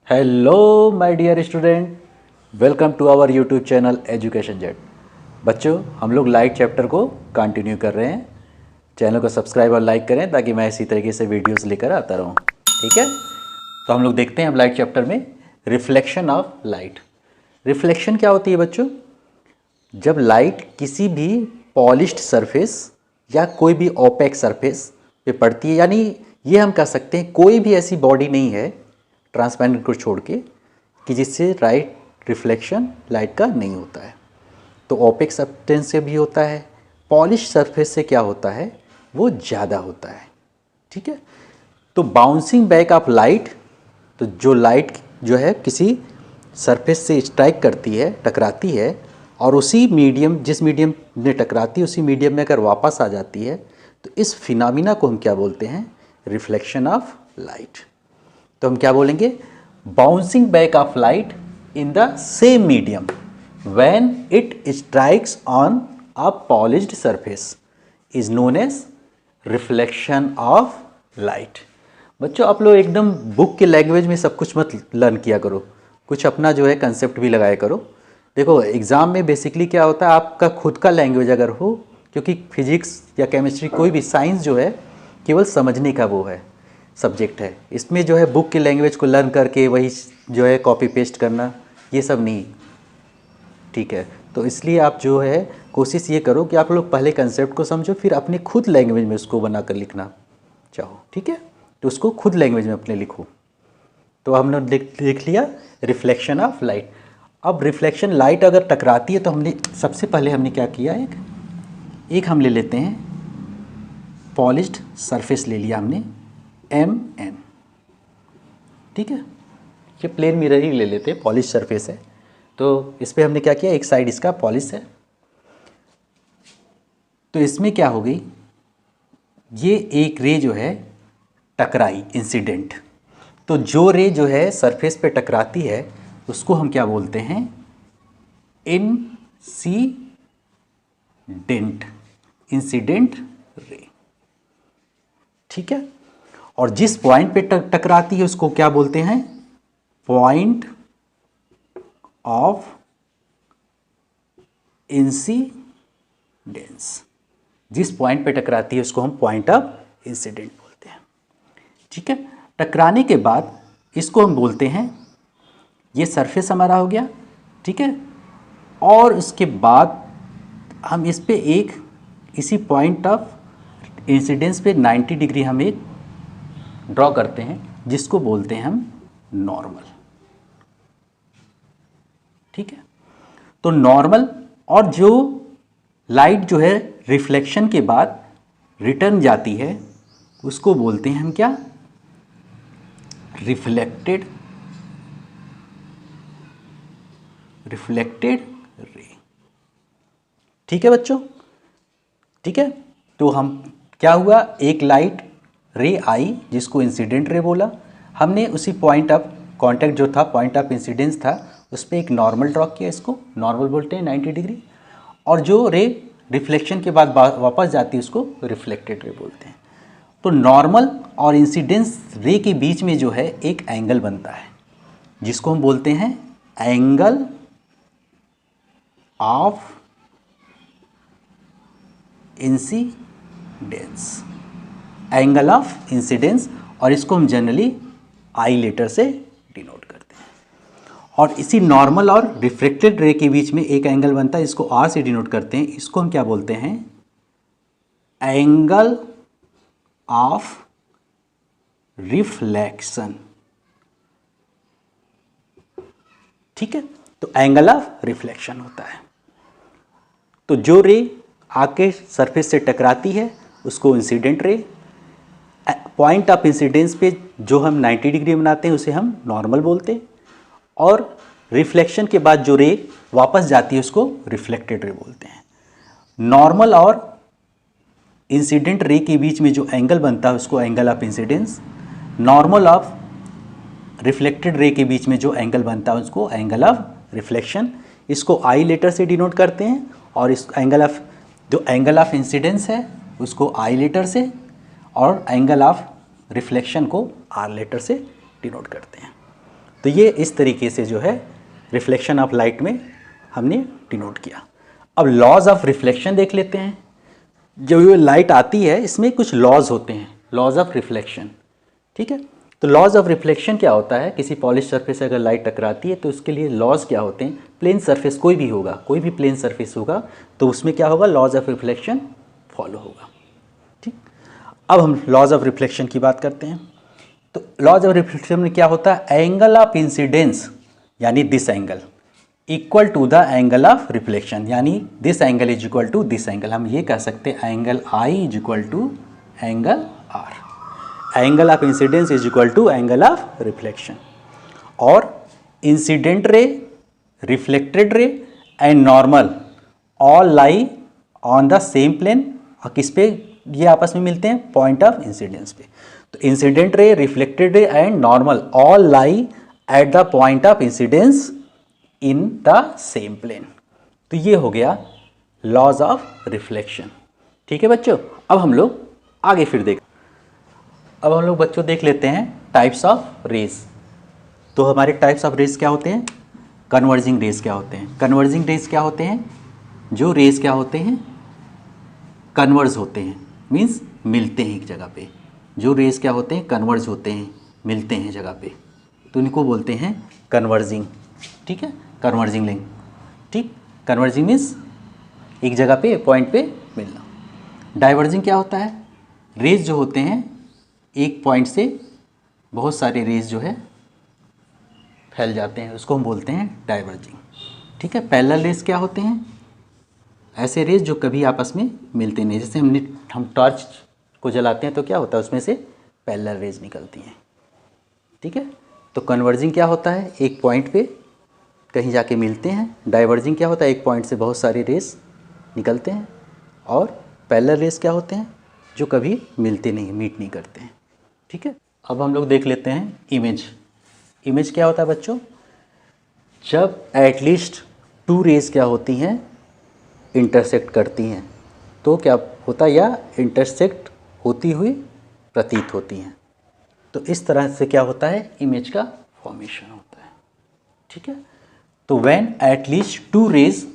Hello my dear student, welcome to our YouTube channel education jet. बच्चों, हम लोग light chapter को continue कर रहे हैं। चैनल को सब्सक्राइब और लाइक करें ताकि मैं इसी तरीके से वीडियोस लेकर आता रहूं। ठीक है, तो हम लोग देखते हैं अब लाइट चैप्टर में रिफ्लेक्शन ऑफ लाइट। रिफ्लेक्शन क्या होती है बच्चों? जब लाइट किसी भी पॉलिश्ड सरफेस या कोई भी ओपेक सरफेस पे पड़ती है, यानी ये हम कह सकते हैं कोई भी ऐसी बॉडी नहीं है ट्रांसपेरेंट को छोड़ के कि जिससे लाइट रिफ्लेक्शन लाइट का नहीं होता है। तो ओपेक सब्सटेंस से भी होता है, पॉलिश सरफेस से क्या होता है वो ज़्यादा होता है। ठीक है, तो बाउंसिंग बैक ऑफ लाइट, तो जो लाइट जो है किसी सरफेस से स्ट्राइक करती है, टकराती है, और उसी मीडियम, जिस मीडियम में टकराती है उसी मीडियम में अगर वापस आ जाती है, तो इस फिनोमिना को हम क्या बोलते हैं? Reflection of light. तो हम क्या बोलेंगे? Bouncing back of light in the same medium when it strikes on a polished surface is known as reflection of light. बच्चों, आप लोग एकदम बुक के लैंग्वेज में सब कुछ मत लर्न किया करो, कुछ अपना जो है कंसेप्ट भी लगाया करो। देखो, एग्ज़ाम में बेसिकली क्या होता है, आपका खुद का लैंग्वेज अगर हो, क्योंकि फिजिक्स या केमिस्ट्री कोई भी साइंस जो है केवल समझने का वो है, सब्जेक्ट है। इसमें जो है बुक के लैंग्वेज को लर्न करके वही जो है कॉपी पेस्ट करना, ये सब नहीं। ठीक है, तो इसलिए आप जो है कोशिश ये करो कि आप लोग पहले कंसेप्ट को समझो, फिर अपने खुद लैंग्वेज में उसको बनाकर लिखना चाहो। ठीक है, तो उसको खुद लैंग्वेज में अपने लिखो। तो हमने देख लिया रिफ्लेक्शन ऑफ लाइट। अब रिफ्लेक्शन लाइट अगर टकराती है तो हमने सबसे पहले हमने क्या किया, एक हम ले लेते हैं पॉलिश्ड सरफेस ले लिया हमने MN। ठीक है, ये प्लेन मिरर ही ले लेते हैं, पॉलिश सरफेस है। तो इस पर हमने क्या किया, एक साइड इसका पॉलिश है, तो इसमें क्या हो गई, ये एक रे जो है टकराई, इंसिडेंट। तो जो रे जो है सरफेस पे टकराती है उसको हम क्या बोलते हैं? Incident, incident ray. ठीक है, और जिस पॉइंट पे टकराती है उसको क्या बोलते हैं? Point of incidence. जिस पॉइंट पे टकराती है उसको हम पॉइंट ऑफ इंसिडेंट बोलते हैं। ठीक है, टकराने के बाद इसको हम बोलते हैं, ये सरफेस हमारा हो गया। ठीक है, और उसके बाद हम इस पे एक, इसी पॉइंट ऑफ इंसिडेंस पे 90 डिग्री हम एक ड्रॉ करते हैं जिसको बोलते हैं हम नॉर्मल। ठीक है, तो नॉर्मल, और जो लाइट जो है रिफ्लेक्शन के बाद रिटर्न जाती है उसको बोलते हैं हम क्या? Reflected ray. ठीक है बच्चों, ठीक है। तो हम क्या हुआ, एक लाइट रे आई जिसको इंसिडेंट रे बोला हमने, उसी पॉइंट ऑफ कांटेक्ट जो था, पॉइंट ऑफ इंसिडेंस था, उस पर एक नॉर्मल ड्रॉ किया, इसको नॉर्मल बोलते हैं 90 डिग्री। और जो रे रिफ्लेक्शन के बाद वापस जाती है उसको रिफ्लेक्टेड रे बोलते हैं। तो नॉर्मल और इंसिडेंस रे के बीच में जो है एक एंगल बनता है जिसको हम बोलते हैं angle of incidence, angle of incidence, और इसको हम जनरली आई लेटर से डिनोट करते हैं। और इसी नॉर्मल और रिफ्लेक्टेड रे के बीच में एक एंगल बनता है, इसको आर से डिनोट करते हैं। इसको हम क्या बोलते हैं? Angle of reflection. ठीक है, तो एंगल ऑफ रिफ्लेक्शन होता है। तो जो रे आके सरफेस से टकराती है उसको incident ray, point of incidence पे जो हम 90 डिग्री बनाते हैं उसे हम नॉर्मल बोलते हैं, और रिफ्लेक्शन के बाद जो रे वापस जाती है उसको रिफ्लेक्टेड रे बोलते हैं। नॉर्मल और इंसिडेंट रे के बीच में जो एंगल बनता है उसको angle of incidence, normal of reflected ray के बीच में जो एंगल बनता है उसको एंगल ऑफ रिफ्लेक्शन, इसको आई लेटर से डिनोट करते हैं। और इस एंगल ऑफ, जो एंगल ऑफ इंसिडेंस है उसको आई लेटर से, और एंगल ऑफ रिफ्लेक्शन को आर लेटर से डिनोट करते हैं। तो ये इस तरीके से जो है रिफ्लेक्शन ऑफ लाइट में हमने डिनोट किया। अब लॉज ऑफ रिफ्लेक्शन देख लेते हैं। जब ये लाइट आती है इसमें कुछ लॉज होते हैं, लॉज ऑफ रिफ्लेक्शन, ठीक है। तो लॉज ऑफ रिफ्लेक्शन क्या होता है, किसी पॉलिश सरफेस से अगर लाइट टकराती है तो उसके लिए लॉज क्या होते हैं। प्लेन सरफेस कोई भी होगा, कोई भी प्लेन सरफेस होगा तो उसमें क्या होगा, लॉज ऑफ रिफ्लेक्शन फॉलो होगा, ठीक। अब हम लॉज ऑफ रिफ्लेक्शन की बात करते हैं। तो लॉज ऑफ रिफ्लेक्शन में क्या होता है, एंगल ऑफ इंसिडेंस यानी this angle equal to the angle of reflection, यानी this angle is equal to this angle. हम ये कह सकते हैं angle i is equal to angle r. Angle of incidence is equal to angle of reflection. और incident ray, reflected ray and normal all lie on the same plane. और किस पे ये आपस में मिलते हैं, पॉइंट ऑफ इंसिडेंस पे। तो incident ray, reflected ray and normal all lie at the point of incidence in the same plane. तो ये हो गया लॉज ऑफ रिफ्लेक्शन, ठीक है बच्चों। अब हम लोग आगे फिर अब हम लोग बच्चों देख लेते हैं टाइप्स ऑफ रेज। तो हमारे टाइप्स ऑफ रेज क्या होते हैं, कन्वर्जिंग रेज क्या होते हैं। कन्वर्जिंग रेज क्या होते हैं, जो रेज क्या होते हैं, कन्वर्ज होते हैं, मीन्स मिलते हैं एक जगह पे। जो रेज क्या होते हैं, कन्वर्ज होते हैं, मिलते हैं जगह पे, तो इनको बोलते हैं कन्वर्जिंग, ठीक है। कन्वर्जिंग लिंक, ठीक। कन्वर्जिंग मीन्स एक जगह पे, पॉइंट पे मिलना। डाइवर्जिंग क्या होता है, रेज जो होते हैं एक पॉइंट से बहुत सारे रेज जो है फैल जाते हैं, उसको हम बोलते हैं डाइवर्जिंग, ठीक है। पैरेलल रेज क्या होते हैं, ऐसे रेज जो कभी आपस में मिलते नहीं। जैसे हम टॉर्च को जलाते हैं तो क्या होता है, उसमें से पैरेलल रेज निकलती हैं, ठीक है। तो कन्वर्जिंग क्या होता है, एक पॉइंट पे कहीं जाके मिलते हैं। डाइवर्जिंग क्या होता है, एक पॉइंट से बहुत सारे रेज निकलते हैं। और पैरेलल रेज क्या होते हैं, जो कभी मिलते नहीं, मीट नहीं करते हैं, ठीक है। अब हम लोग देख लेते हैं इमेज। इमेज क्या होता है बच्चों, जब एटलीस्ट टू रेज क्या होती हैं, इंटरसेक्ट करती हैं, तो क्या होता है, या इंटरसेक्ट होती हुई प्रतीत होती हैं। तो इस तरह से क्या होता है, इमेज का फॉर्मेशन होता है, ठीक है। तो व्हेन एटलीस्ट टू रेज,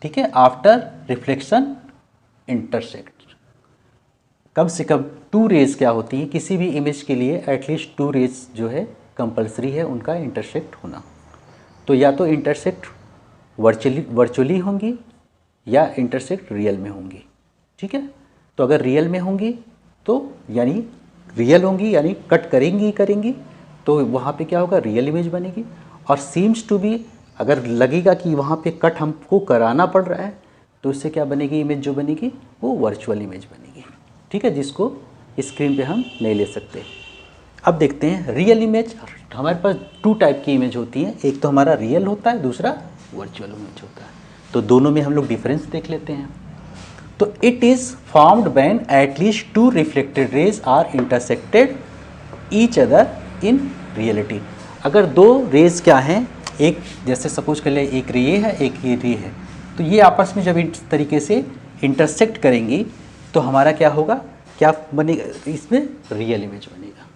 ठीक है, आफ्टर रिफ्लेक्शन इंटरसेक्ट, कम से कम टू रेज क्या होती है, किसी भी इमेज के लिए एटलीस्ट टू रेज जो है कंपलसरी है उनका इंटरसेक्ट होना। तो या तो इंटरसेक्ट वर्चुअली होंगी या इंटरसेक्ट रियल में होंगी, ठीक है। तो अगर रियल में होंगी तो यानी रियल होंगी, यानी कट करेंगी तो वहाँ पे क्या होगा, रियल इमेज बनेगी। और सीम्स टू बी, अगर लगेगा कि वहाँ पे कट हमको कराना पड़ रहा है तो उससे क्या बनेगी, इमेज जो बनेगी वो वर्चुअल इमेज बनेगी, ठीक है, जिसको स्क्रीन पे हम नहीं ले सकते। अब देखते हैं रियल इमेज। हमारे पास टू टाइप की इमेज होती है, एक तो हमारा रियल होता है, दूसरा वर्चुअल इमेज होता है। तो दोनों में हम लोग डिफरेंस देख लेते हैं। तो it is formed when at least two reflected rays are intersected each other in reality. अगर दो रेज क्या हैं, एक जैसे सपोज कर ले एक रे है एक ये रे है, तो ये आपस में जब इस तरीके से इंटरसेक्ट करेंगी तो हमारा क्या होगा, क्या बनेगा, इसमें रियल इमेज बनेगा।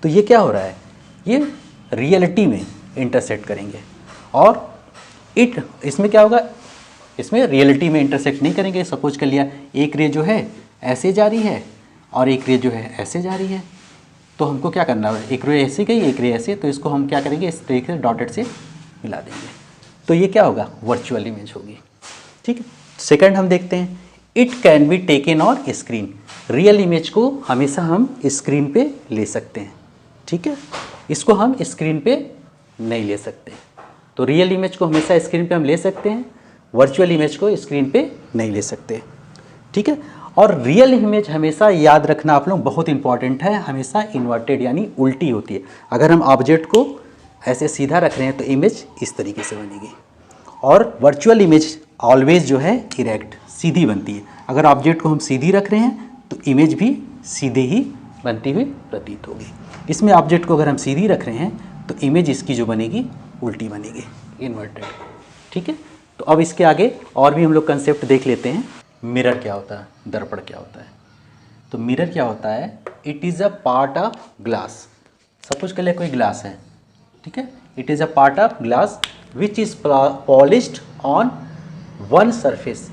तो ये क्या हो रहा है, ये रियलिटी में इंटरसेक्ट करेंगे। और इसमें क्या होगा, इसमें रियलिटी में इंटरसेक्ट नहीं करेंगे। सपोज कर लिया एक रे जो है ऐसे जा रही है और एक रे जो है ऐसे जा रही है, तो हमको क्या करना है, एक रे ऐसे गई एक रे ऐसे, तो इसको हम क्या करेंगे, इस तरीके से डॉटेड से मिला देंगे। तो ये क्या होगा, वर्चुअल इमेज होगी, ठीक है। सेकंड हम देखते हैं, it can be taken on screen. Real image को हमेशा हम स्क्रीन पे ले सकते हैं, ठीक है, इसको हम स्क्रीन पे नहीं ले सकते। तो रियल इमेज को हमेशा स्क्रीन पे हम ले सकते हैं, वर्चुअल इमेज को स्क्रीन पे नहीं ले सकते, ठीक है। और रियल इमेज हमेशा याद रखना आप लोग, बहुत इंपॉर्टेंट है, हमेशा इन्वर्टेड यानी उल्टी होती है। अगर हम ऑब्जेक्ट को ऐसे सीधा रख रहे हैं तो इमेज इस तरीके से बनेगी। और वर्चुअल इमेज ऑलवेज जो है इरेक्ट, सीधी बनती है। अगर ऑब्जेक्ट को हम सीधी रख रहे हैं तो इमेज भी सीधे ही बनती हुई प्रतीत होगी। इसमें ऑब्जेक्ट को अगर हम सीधी रख रहे हैं तो इमेज इसकी जो बनेगी उल्टी बनेगी, इन्वर्टेड, ठीक है। तो अब इसके आगे और भी हम लोग कंसेप्ट देख लेते हैं। मिरर क्या होता है, दर्पण क्या होता है। तो मिरर क्या होता है, it is a part of glass. Suppose कर ले कोई ग्लास है, ठीक है। It is a part of glass which is polished on one surface.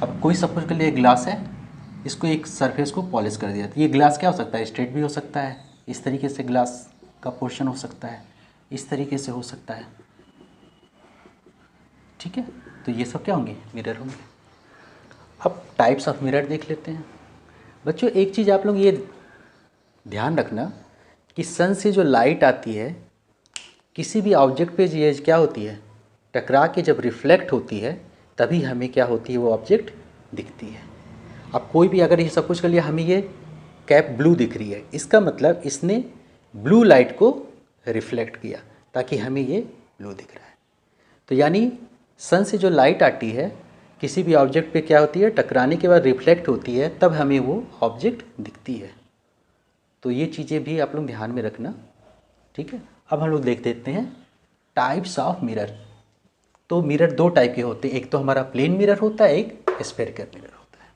अब कोई सपोज कर लिए ग्लास है, इसको एक सरफेस को पॉलिश कर दिया, तो ये ग्लास क्या हो सकता है, स्ट्रेट भी हो सकता है, इस तरीके से ग्लास का पोर्शन हो सकता है, इस तरीके से हो सकता है, ठीक है। तो ये सब क्या होंगे, मिरर होंगे। अब टाइप्स ऑफ मिरर देख लेते हैं बच्चों। एक चीज़ आप लोग ये ध्यान रखना कि सन से जो लाइट आती है किसी भी ऑब्जेक्ट पे ये क्या होती है, टकरा के जब रिफ्लेक्ट होती है तभी हमें क्या होती है, वो ऑब्जेक्ट दिखती है। अब कोई भी अगर ये सब कुछ कर लिया, हमें ये कैप ब्लू दिख रही है, इसका मतलब इसने ब्लू लाइट को रिफ्लेक्ट किया ताकि हमें ये ब्लू दिख रहा है। तो यानी सन से जो लाइट आती है किसी भी ऑब्जेक्ट पे क्या होती है, टकराने के बाद रिफ्लेक्ट होती है, तब हमें वो ऑब्जेक्ट दिखती है। तो ये चीज़ें भी आप लोग ध्यान में रखना, ठीक है। अब हम लोग देख देते हैं टाइप्स ऑफ मिरर। तो मिरर दो टाइप के होते हैं, एक तो हमारा प्लेन मिरर होता है, एक स्फेरिकल मिरर होता है।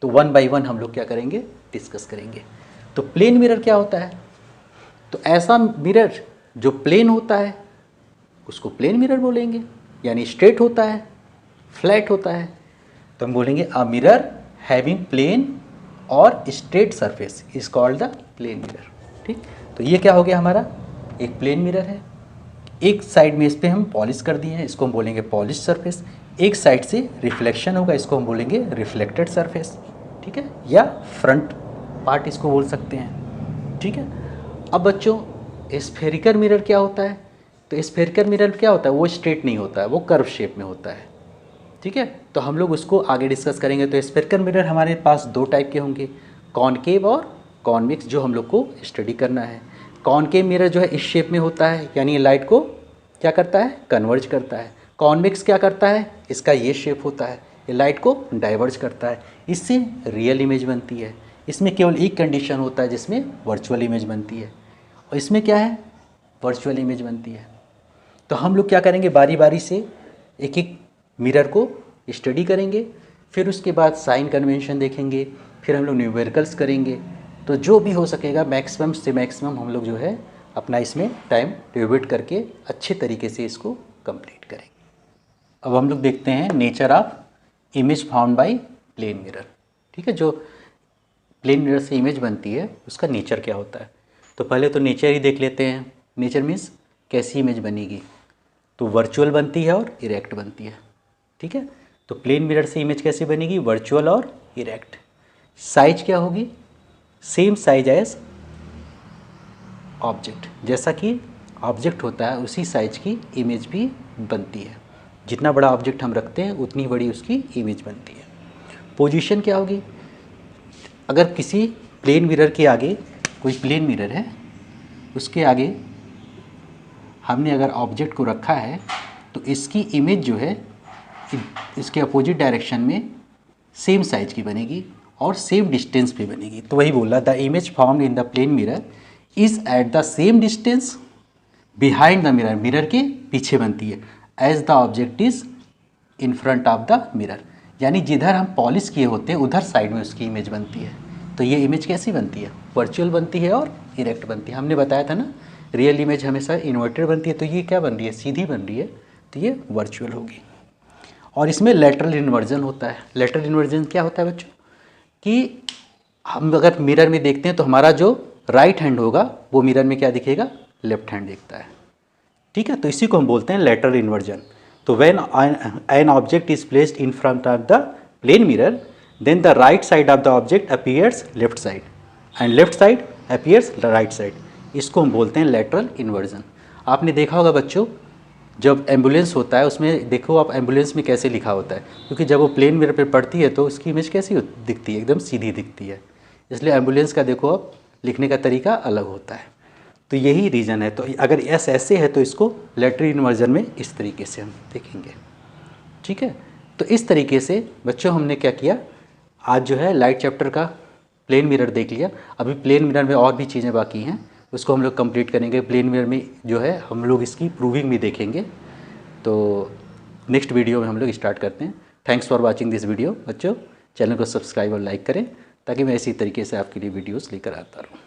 तो वन बाय वन हम लोग क्या करेंगे, डिस्कस करेंगे। तो प्लेन मिरर क्या होता है, तो ऐसा मिरर जो प्लेन होता है उसको प्लेन मिरर बोलेंगे, यानी स्ट्रेट होता है, फ्लैट होता है, तो हम बोलेंगे अ मिरर हैविंग प्लेन और straight surface is called the plane mirror, ठीक। तो ये क्या हो गया, हमारा एक प्लेन मिरर है, एक साइड में इस पर हम पॉलिश कर दिए हैं, इसको हम बोलेंगे पॉलिश सरफेस। एक साइड से रिफ्लेक्शन होगा, इसको हम बोलेंगे रिफ्लेक्टेड सरफेस, ठीक है, या फ्रंट पार्ट इसको बोल सकते हैं, ठीक है। अब बच्चों स्फेरिकल मिरर क्या होता है, तो स्फेरिकल मिरर क्या होता है, वो स्ट्रेट नहीं होता है, वो कर्व शेप में होता है, ठीक है। तो हम लोग उसको आगे डिस्कस करेंगे। तो स्फेरिकल मिरर हमारे पास दो टाइप के होंगे, कॉनकेव और कॉन्वेक्स, जो हम लोग को स्टडी करना है। कॉनकेव मिरर जो है इस शेप में होता है, यानी लाइट को क्या करता है, कन्वर्ज करता है। कॉन्वेक्स क्या करता है, इसका ये शेप होता है, ये लाइट को डाइवर्ज करता है, इससे रियल इमेज बनती है। इसमें केवल एक कंडीशन होता है जिसमें वर्चुअल इमेज बनती है, और इसमें क्या है, वर्चुअल इमेज बनती है। तो हम लोग क्या करेंगे, बारी बारी से एक एक मिरर को स्टडी करेंगे, फिर उसके बाद साइन कन्वेंशन देखेंगे, फिर हम लोग न्यूमेरिकल्स करेंगे। तो जो भी हो सकेगा मैक्सिमम से मैक्सिमम हम लोग जो है अपना इसमें टाइम डिवोट करके अच्छे तरीके से इसको कंप्लीट करेंगे। अब हम लोग देखते हैं nature of image found by plane mirror, ठीक है। जो प्लेन मिरर से इमेज बनती है उसका नेचर क्या होता है। तो पहले तो नेचर ही देख लेते हैं। नेचर मीन्स कैसी इमेज बनेगी, तो वर्चुअल बनती है और इरेक्ट बनती है, ठीक है। तो प्लेन मिरर से इमेज कैसे बनेगी, वर्चुअल और इरेक्ट। साइज क्या होगी, सेम साइज एज ऑब्जेक्ट, जैसा कि ऑब्जेक्ट होता है उसी साइज की इमेज भी बनती है। जितना बड़ा ऑब्जेक्ट हम रखते हैं उतनी बड़ी उसकी इमेज बनती है। पोजीशन क्या होगी, अगर किसी प्लेन मिरर के आगे, कोई प्लेन मिरर है उसके आगे हमने अगर ऑब्जेक्ट को रखा है तो इसकी इमेज जो है इसके अपोजिट डायरेक्शन में सेम साइज की बनेगी और सेम डिस्टेंस पे बनेगी। तो वही बोला, the image found in the plane mirror is at the same distance behind the mirror, mirror के पीछे बनती है, as the object is in front of the mirror, यानी जिधर हम पॉलिश किए होते हैं उधर साइड में उसकी इमेज बनती है। तो ये इमेज कैसी बनती है, वर्चुअल बनती है और इरेक्ट बनती है। हमने बताया था ना, रियल इमेज हमेशा इन्वर्टेड बनती है, तो ये क्या बन रही है, सीधी बन रही है, तो ये वर्चुअल होगी। और इसमें लेटरल इन्वर्जन होता है। लेटरल इन्वर्जन क्या होता है बच्चों, कि हम अगर मिरर में देखते हैं तो हमारा जो राइट हैंड होगा वो मिरर में क्या दिखेगा, लेफ्ट हैंड दिखता है, ठीक है। तो इसी को हम बोलते हैं लेटरल इन्वर्जन। तो when an object is placed in front of the plane mirror, then the right side of the object appears left side and left side appears right side. इसको हम बोलते हैं लेटरल इन्वर्जन। आपने देखा होगा बच्चों, जब एम्बुलेंस होता है उसमें देखो आप, एम्बुलेंस में कैसे लिखा होता है, क्योंकि जब वो प्लेन मिरर पे पड़ती है तो उसकी इमेज कैसी दिखती है, एकदम सीधी दिखती है। इसलिए एम्बुलेंस का देखो आप लिखने का तरीका अलग होता है। तो यही रीज़न है। तो अगर एस ऐसे है तो इसको लेटरल इन्वर्जन में इस तरीके से हम देखेंगे, ठीक है। तो इस तरीके से बच्चों हमने क्या किया, आज जो है लाइट चैप्टर का प्लेन मिरर देख लिया। अभी प्लेन मिरर में और भी चीज़ें बाकी हैं, उसको हम लोग कंप्लीट करेंगे। प्लेन मिरर में जो है हम लोग इसकी प्रूविंग भी देखेंगे। तो नेक्स्ट वीडियो में हम लोग स्टार्ट करते हैं। Thanks for watching this video. बच्चों चैनल को सब्सक्राइब और लाइक करें ताकि मैं इसी तरीके से आपके लिए वीडियोस लेकर आता रहूँ।